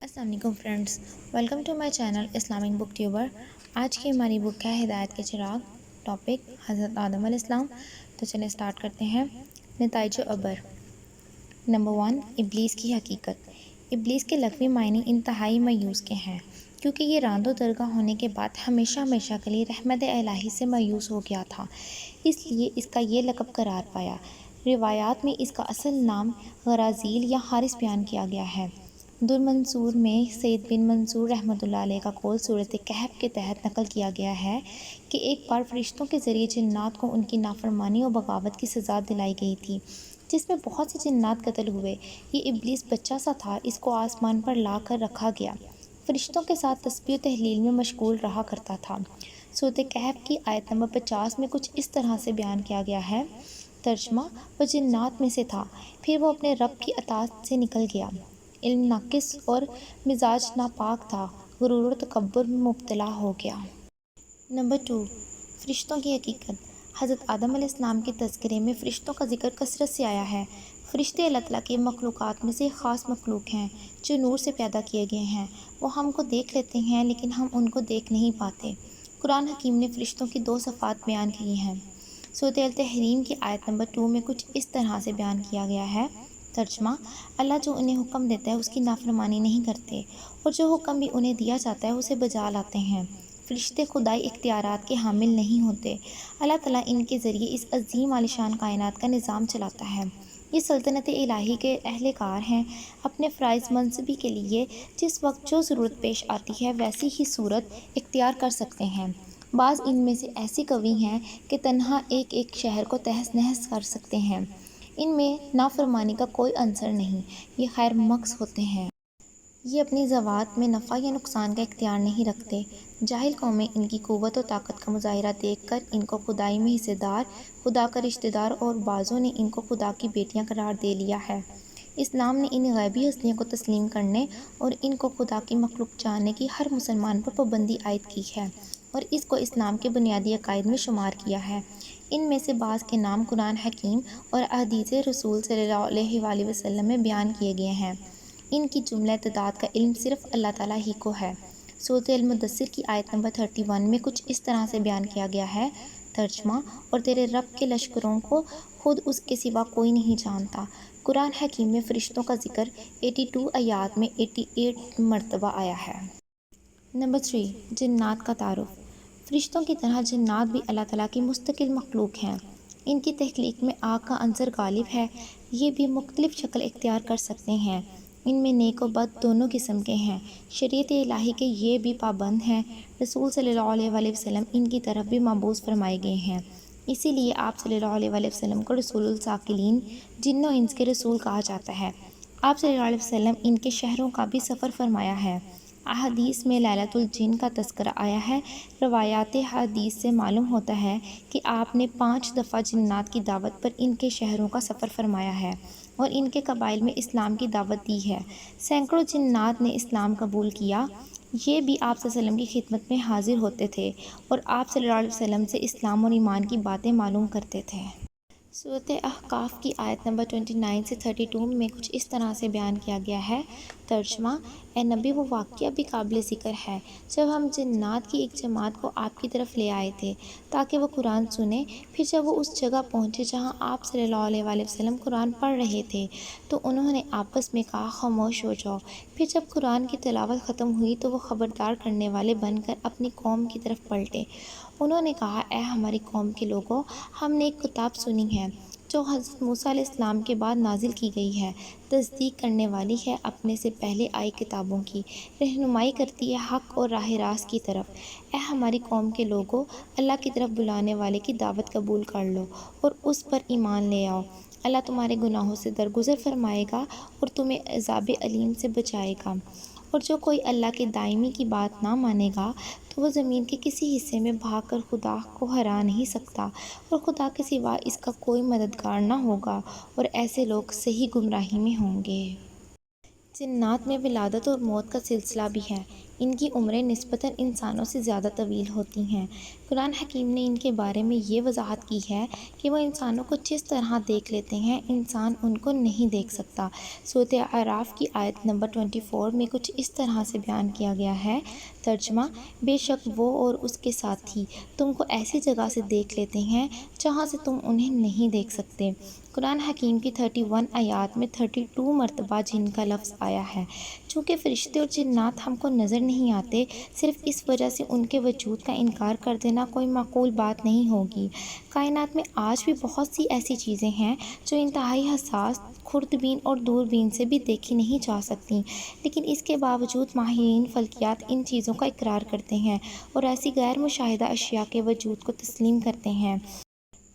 السلام علیکم friends, welcome to my channel Islamic book tuber. آج کی ہماری بک ہے ہدایت کے چراغ، ٹاپک حضرت آدم علیہ السلام۔ تو چلیں سٹارٹ کرتے ہیں۔ نتائج عبر۔ نمبر 1، ابلیس کی حقیقت۔ ابلیس کے لغوی معنی انتہائی مایوس کے ہیں، کیونکہ یہ راند و درگاہ ہونے کے بعد ہمیشہ ہمیشہ کے لیے رحمت الہی سے مایوس ہو گیا تھا، اس لیے اس کا یہ لقب قرار پایا۔ روایات میں اس کا اصل نام غرازیل یا حارث بیان کیا گیا ہے۔ در منصور میں سید بن منصور رحمۃ اللہ علیہ کا قول سورۃ کہف کے تحت نقل کیا گیا ہے کہ ایک بار فرشتوں کے ذریعے جنات کو ان کی نافرمانی اور بغاوت کی سزا دلائی گئی تھی، جس میں بہت سے جنات قتل ہوئے۔ یہ ابلیس بچہ سا تھا، اس کو آسمان پر لا کر رکھا گیا، فرشتوں کے ساتھ تسبیح و تہلیل میں مشغول رہا کرتا تھا۔ سورۃ کہف کی آیت نمبر 50 میں کچھ اس طرح سے بیان کیا گیا ہے۔ ترجمہ: وہ جنات میں سے تھا، پھر وہ اپنے رب کی اطاعت سے نکل گیا، علم ناقص اور مزاج ناپاک تھا، غرور و تکبر میں مبتلا ہو گیا۔ نمبر 2، فرشتوں کی حقیقت۔ حضرت آدم علیہ السلام کے تذکرے میں فرشتوں کا ذکر کثرت سے آیا ہے۔ فرشتے اللہ تعالیٰ کی مخلوقات میں سے ایک خاص مخلوق ہیں جو نور سے پیدا کیے گئے ہیں۔ وہ ہم کو دیکھ لیتے ہیں لیکن ہم ان کو دیکھ نہیں پاتے۔ قرآن حکیم نے فرشتوں کی 2 صفات بیان کی ہیں۔ سورۃ التحریم کی آیت نمبر 2 میں کچھ اس طرح سے بیان کیا گیا ہے۔ ترجمہ: اللہ جو انہیں حکم دیتا ہے اس کی نافرمانی نہیں کرتے، اور جو حکم بھی انہیں دیا جاتا ہے اسے بجا لاتے ہیں۔ فرشتے خدائی اختیارات کے حامل نہیں ہوتے، اللہ تعالیٰ ان کے ذریعے اس عظیم عالیشان کائنات کا نظام چلاتا ہے۔ یہ سلطنت الہی کے اہلکار ہیں، اپنے فرائض منصبی کے لیے جس وقت جو ضرورت پیش آتی ہے ویسی ہی صورت اختیار کر سکتے ہیں۔ بعض ان میں سے ایسے قوی ہیں کہ تنہا ایک ایک شہر کو تہس نہس کر سکتے ہیں۔ ان میں نافرمانی کا کوئی عنصر نہیں، یہ خیر مخص ہوتے ہیں۔ یہ اپنی ذوات میں نفع یا نقصان کا اختیار نہیں رکھتے۔ جاہل قومیں ان کی قوت و طاقت کا مظاہرہ دیکھ کر ان کو خدائی میں حصہ دار، خدا کا رشتہ دار اور بعضوں نے ان کو خدا کی بیٹیاں قرار دے لیا ہے۔ اسلام نے ان غیبی ہستیوں کو تسلیم کرنے اور ان کو خدا کی مخلوق جاننے کی ہر مسلمان پر پابندی عائد کی ہے اور اس کو اسلام کے بنیادی عقائد میں شمار کیا ہے۔ ان میں سے بعض کے نام قرآن حکیم اور احادیث رسول صلی اللہ علیہ وآلہ وسلم میں بیان کیے گئے ہیں۔ ان کی جملہ تعداد کا علم صرف اللہ تعالیٰ ہی کو ہے۔ سورۃ المدثر کی آیت نمبر 31 میں کچھ اس طرح سے بیان کیا گیا ہے۔ ترجمہ: اور تیرے رب کے لشکروں کو خود اس کے سوا کوئی نہیں جانتا۔ قرآن حکیم میں فرشتوں کا ذکر 82 آیات میں 88 مرتبہ آیا ہے۔ نمبر 3، جنات کا تعارف۔ فرشتوں کی طرح جنات بھی اللہ تعالیٰ کی مستقل مخلوق ہیں۔ ان کی تخلیق میں آگ کا عنصر غالب ہے۔ یہ بھی مختلف شکل اختیار کر سکتے ہیں۔ ان میں نیک و بد دونوں قسم کے ہیں۔ شریعت الہی کے یہ بھی پابند ہیں۔ رسول صلی اللہ علیہ وآلہ وسلم ان کی طرف بھی مبعوث فرمائے گئے ہیں، اسی لیے آپ صلی اللہ علیہ وآلہ وسلم کو رسول الثاقلین، جن و انس کے رسول کہا جاتا ہے۔ آپ صلی اللہ علیہ وسلم ان کے شہروں کا بھی سفر فرمایا ہے۔ احادیث میں لیلۃ الجن کا تذکرہ آیا ہے۔ روایات حدیث سے معلوم ہوتا ہے کہ آپ نے 5 دفعہ جنات کی دعوت پر ان کے شہروں کا سفر فرمایا ہے اور ان کے قبائل میں اسلام کی دعوت دی ہے۔ سینکڑوں جنات نے اسلام قبول کیا۔ یہ بھی آپ صلی اللہ علیہ وسلم کی خدمت میں حاضر ہوتے تھے اور آپ صلی اللہ علیہ وسلم سے اسلام اور ایمان کی باتیں معلوم کرتے تھے۔ سورۃ احقاف کی آیت نمبر 29 سے 32 میں کچھ اس طرح سے بیان کیا گیا ہے۔ ترجمہ: اے نبی، وہ واقعہ بھی قابل ذکر ہے جب ہم جنات کی ایک جماعت کو آپ کی طرف لے آئے تھے تاکہ وہ قرآن سنیں۔ پھر جب وہ اس جگہ پہنچے جہاں آپ صلی اللہ علیہ وآلہ وسلم قرآن پڑھ رہے تھے تو انہوں نے آپس میں کہا، خاموش ہو جاؤ۔ پھر جب قرآن کی تلاوت ختم ہوئی تو وہ خبردار کرنے والے بن کر اپنی قوم کی طرف پلٹے۔ انہوں نے کہا، اے ہماری قوم کے لوگوں، ہم نے ایک کتاب سنی ہے جو حضرت موسیٰ علیہ السلام کے بعد نازل کی گئی ہے، تصدیق کرنے والی ہے اپنے سے پہلے آئی کتابوں کی، رہنمائی کرتی ہے حق اور راہ راست کی طرف۔ اے ہماری قوم کے لوگوں، اللہ کی طرف بلانے والے کی دعوت قبول کر لو اور اس پر ایمان لے آؤ۔ اللہ تمہارے گناہوں سے درگزر فرمائے گا اور تمہیں عذاب علیم سے بچائے گا۔ اور جو کوئی اللہ کے دائمی کی بات نہ مانے گا تو وہ زمین کے کسی حصے میں بھاگ کر خدا کو ہرا نہیں سکتا اور خدا کے سوا اس کا کوئی مددگار نہ ہوگا، اور ایسے لوگ صحیح گمراہی میں ہوں گے۔ جنات میں ولادت اور موت کا سلسلہ بھی ہے۔ ان کی عمریں نسبتاً انسانوں سے زیادہ طویل ہوتی ہیں۔ قرآن حکیم نے ان کے بارے میں یہ وضاحت کی ہے کہ وہ انسانوں کو جس طرح دیکھ لیتے ہیں انسان ان کو نہیں دیکھ سکتا۔ سورۃ اعراف کی آیت نمبر 24 میں کچھ اس طرح سے بیان کیا گیا ہے۔ ترجمہ: بے شک وہ اور اس کے ساتھی تم کو ایسی جگہ سے دیکھ لیتے ہیں جہاں سے تم انہیں نہیں دیکھ سکتے۔ قرآن حکیم کی 31 آیات میں 32 مرتبہ جن کا لفظ آیا ہے۔ چونکہ فرشتے اور جنات ہم کو نظر نہیں آتے، صرف اس وجہ سے ان کے وجود کا انکار کر دینا کوئی معقول بات نہیں ہوگی۔ کائنات میں آج بھی بہت سی ایسی چیزیں ہیں جو انتہائی حساس، خوردبین اور دوربین سے بھی دیکھی نہیں جا سکتیں، لیکن اس کے باوجود ماہرین فلکیات ان چیزوں کا اقرار کرتے ہیں اور ایسی غیر مشاہدہ اشیاء کے وجود کو تسلیم کرتے ہیں۔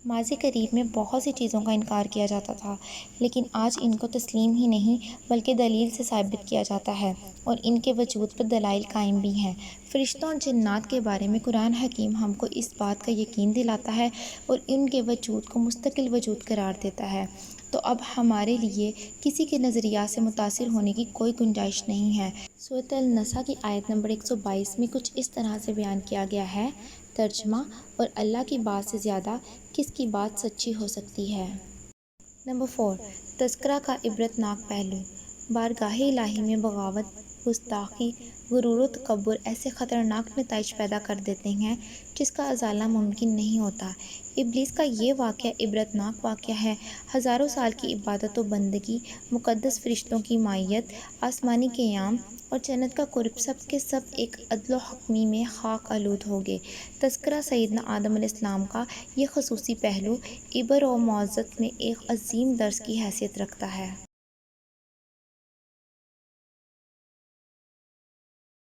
ماضی قریب میں بہت سی چیزوں کا انکار کیا جاتا تھا، لیکن آج ان کو تسلیم ہی نہیں بلکہ دلیل سے ثابت کیا جاتا ہے اور ان کے وجود پر دلائل قائم بھی ہیں۔ فرشتوں اور جنات کے بارے میں قرآن حکیم ہم کو اس بات کا یقین دلاتا ہے اور ان کے وجود کو مستقل وجود قرار دیتا ہے۔ تو اب ہمارے لیے کسی کے نظریات سے متاثر ہونے کی کوئی گنجائش نہیں ہے۔ سورۃ النساء کی آیت نمبر 122 میں کچھ اس طرح سے بیان کیا گیا ہے۔ ترجمہ: اور اللہ کی بات سے زیادہ کس کی بات سچی ہو سکتی ہے؟ نمبر 4، تذکرہ کا عبرت ناک پہلو۔ بارگاہ الہی میں بغاوت، گستاخی، غرور و تکبر ایسے خطرناک نتائج پیدا کر دیتے ہیں جس کا ازالہ ممکن نہیں ہوتا۔ ابلیس کا یہ واقعہ عبرت ناک واقعہ ہے۔ ہزاروں سال کی عبادت و بندگی، مقدس فرشتوں کی مائیت، آسمانی قیام اور جنت کا قرب، سب کے سب ایک عدل و حکمی میں خاک آلود ہو گئے۔ تذکرہ سیدنا آدم علیہ السلام کا یہ خصوصی پہلو عبر و موعظت میں ایک عظیم درس کی حیثیت رکھتا ہے۔